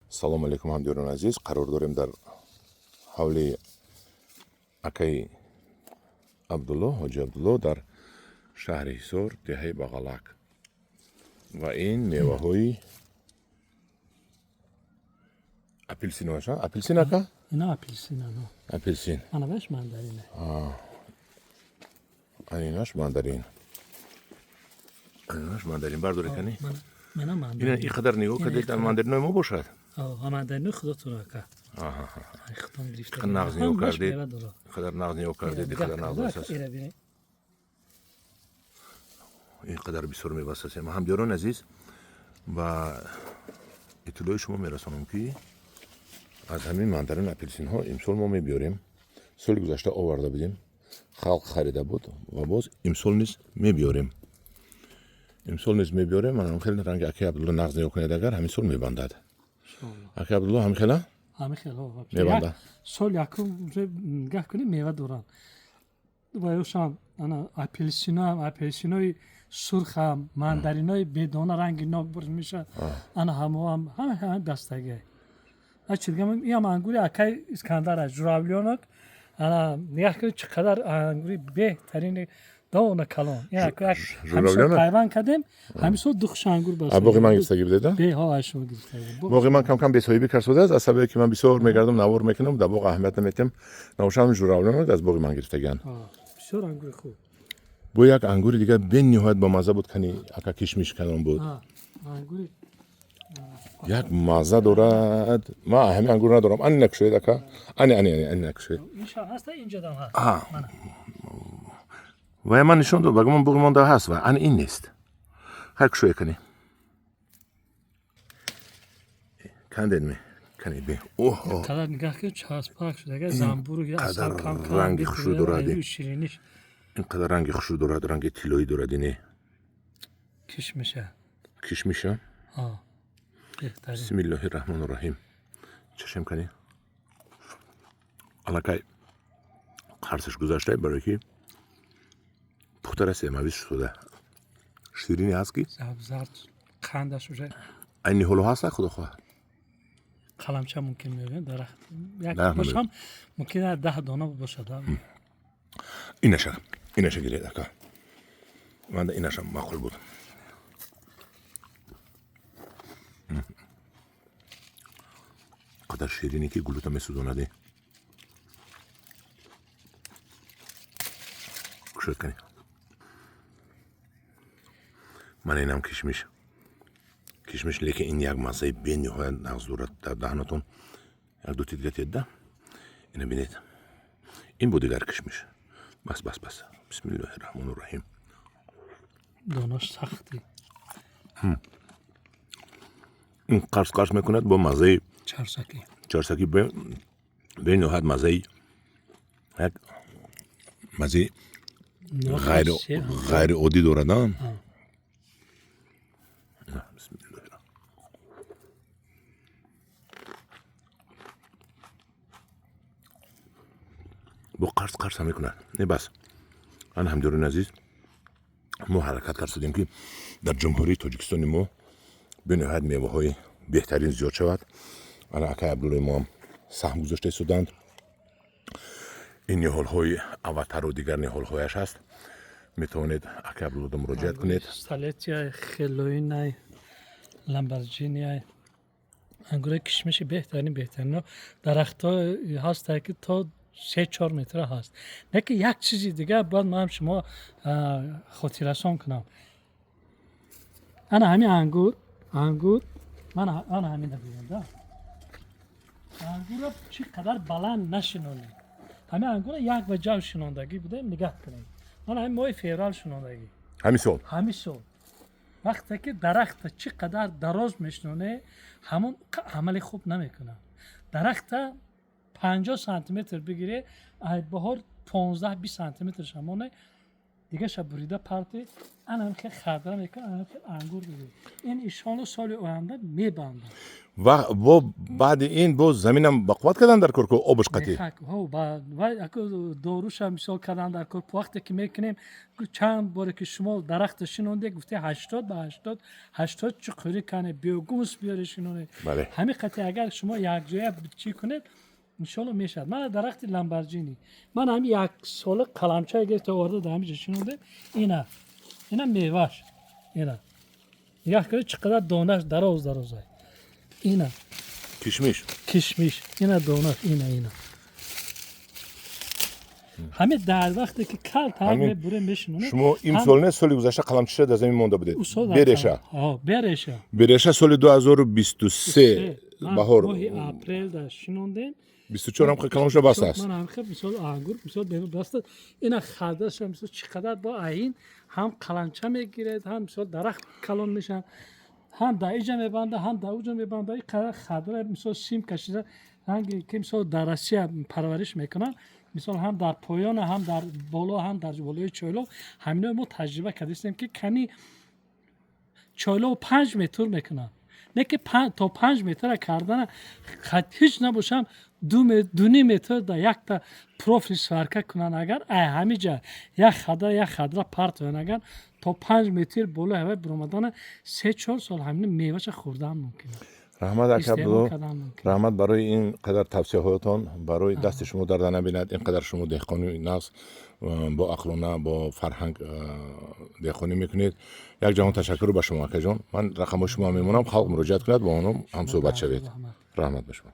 салом алейкум ҳамдиёрони азиз. Қарор дорем дар ҳавли акаи Абдулло, ҳоҷи Абдулло дар шаҳри Ҳисор, деҳаи Бағалак. Ва ин меваҳои апелсиноваша. Апелсин ака? Ина апельсин ано. Апелсин. Анаваш мандарине. Анинаш мандарин. Анинаш мандарин бардоре кани. Мана Ин мандарин. ин қадар нигоҳ кардед дар мандаринои мо бошад. Мандарин худотун ака. Худом гирифта. Ин нағз нигоҳ кардед. Қадар нағз нигоҳ кардед, қадар нағз аст. ин қадар бисёр меваст аст. ҳамдиёрони азиз, ва иттилои шумо мерасонам ки аз ҳамин мандарин апелсинҳо имсол мо мебиёрем. соли гузашта оварда будем, халқ харида буд ва боз имсол низ мебиёрем. имсол низ мебиёрем. Манам хеле ранги акаи Абдулло нағз нигоҳ кунед агар ҳамин сол мебандад. акаи Абдулло ҳамин хела мебандад. Сол якум гах кунем мева дорам. Ва ёшам ана апельсинои сурхам, мандаринои бедона ранги нок бурз меша. Ана ҳамоам ҳама дастаги. Ачилгам иам ангури акаи Искандар аст, журавлёнок. Ана нигах кунед чӣ қадар ангури беҳтарини дона калон. Журавлёнок пайван кардем, ҳамисо духш ангур бас. Боғи ман гирифтагӣ будеда? Беҳо ашмо гирифтагӣ. боғи ман кам бесоҳибӣ кард аст. аз сабаби ки ман бисёр мегардам, навор мекунам, дар боғ аҳамият наметем. навошам журавлёнок аз боғи ман гирифтагианд. Бисёр ангури хуб. бо як ангури дигар бениҳоят бомазза буд, кани ака кишмиш калон буд. Ангури як мазза дорад. ман ҳамин ангур надорам. ани накушоед ака. ани накушоед. инша ҳаста инҷодам ҳаст. ва ман нишон дод багамон боғи монда ҳаст ва ани ин нест. хай кушоед кани. кандед ме кани бе. оҳо. Қадар нигах кунед часпак шуда, замбур қадар ранги хушрӯ дорад. ин қадар ранги хушрӯ дорад, ранги тиллоӣ дорад. ине кишмиша. бисмиллоҳи раҳмони раҳим. чашем кани. аллакай қарсаш гузашта, барои ки пухтара семавиз шуда. ширини ҳаст ки забзард қандаш уже ай ниҳоло ҳаст худо хоҳад. қаламча мумкин мебинед дарахт як бошам мумкин 10 дона бошад. инаша гиред ака. манда инаша маъқул буд. қадар ширине ки гулута месӯзонаде. кушод кани. мана инам кишмиш лекин ин як маззаи бениҳоят нағз дорад. дар даҳнатон як ду титга тедда. ина бинед. ин бу дигар кишмиш. бас бисмиллоҳи раҳмони раҳим. донош сахти. ин қарс мекунад бо маззаи чарсакӣ бениҳоят маззаи як маззаи ғайриоддӣ дорад. бо қарс мекунад. не бас. ан ҳамдиёрони азиз, мо ҳаракат кард шудем ки дар ҷумҳурии тоҷикистони мо бениҳоят меваҳои беҳтарин зиёд шавад. ана акаи Абдуллои мо ҳам саҳм гузошта истоданд. ин ниҳолҳои аватару дигар ниҳолҳояш ҳаст. метавонед акаи Абдулло муроҷиат кунед. столетияи хелоинаи ламборҷинияи ангури кишмиши беҳтарин дарахтҳо ҳаста ки то 3-4 метра ҳаст. неки як чизи дигар бояд ман шумо хотиррасон кунам. ана ҳамин ангур мана ҳамин бигӯям. ангурро чӣ қадар баланд нашинонед. ҳамин ангурро як ба ҷав шинондагӣ буда нигоҳ кунед. мана ҳамин моҳи феврал шинондагӣ. ҳамин сол вақте ки дарахта чӣ қадар дароз мешиноне ҳамон амали хуб намекунад. дарахта 50 сантиметр бигире, ай баҳор 15-20 сантиметр шамоне دیگه شب بریده پارتی هم که خضره میکنه هم که انگور میده این ایشان سال آینده میبنده و بعد این باز زمینم بقوت کردن در کرکو آبش قطعی و اکو دوروش هم مثال کردن در کار وقتی که میکنیم چند باره که شما درخت شنونده گفته 80 به 80 چقدر کنه بیوگوس بیاره شنونه بله. همین قطعه اگر شما یک جای چی کنید انشالله میشد من درخت لامبورجینی من همین یک سال قلمچه گرفته آورده همینجا شنونده اینا میوهش اینا یک کاری چقدر دانش دراز اینا کشمیش اینا دانش اینا همه در وقتی که کل همه بره میشنونه شما این سال نه سال گذشته قلمچه در زمین مونده بودید برشه سال 2023 بهار ماه اپریل در شنوندیم 24 هم کلمش بسته است من هم خیلی مثال انگور مثال بسته اینا خردش هم مثال چقدر با این هم قلمچه میگیرد هم مثال درخت کلان میشن هم در اینجا میبنده هم در اونجا میبنده این قدر خردر مثال سیم کشیده رنگی که مثال در رسی پرورش میکنن مثال هم در پایان هم در بالا هم در بالای چایلو همینا ما تجربه کردیم که کنی چایلو 5 متر میکنن نه که تا 5 متر کردن هیچ نباشم 2 متر در یک تا پروفیل سرکه کنن اگر همینجا یک خدره پرت ون اگر تا 5 متر بالا هوا برآمدن 3-4 سال همین میوهش خوردن ممکنه. رحمت اکبر رحمت برای این قدر توصیه هایتان برای دست شما درد نبیند اینقدر شما دهقانی ناس با عقلانه با فرهنگ دهقانی میکنید یک جهان تشکر به شما که جان من رقم شما میمونم خلق مراجعت کنید با اونم هم صحبت شوید رحمت به شما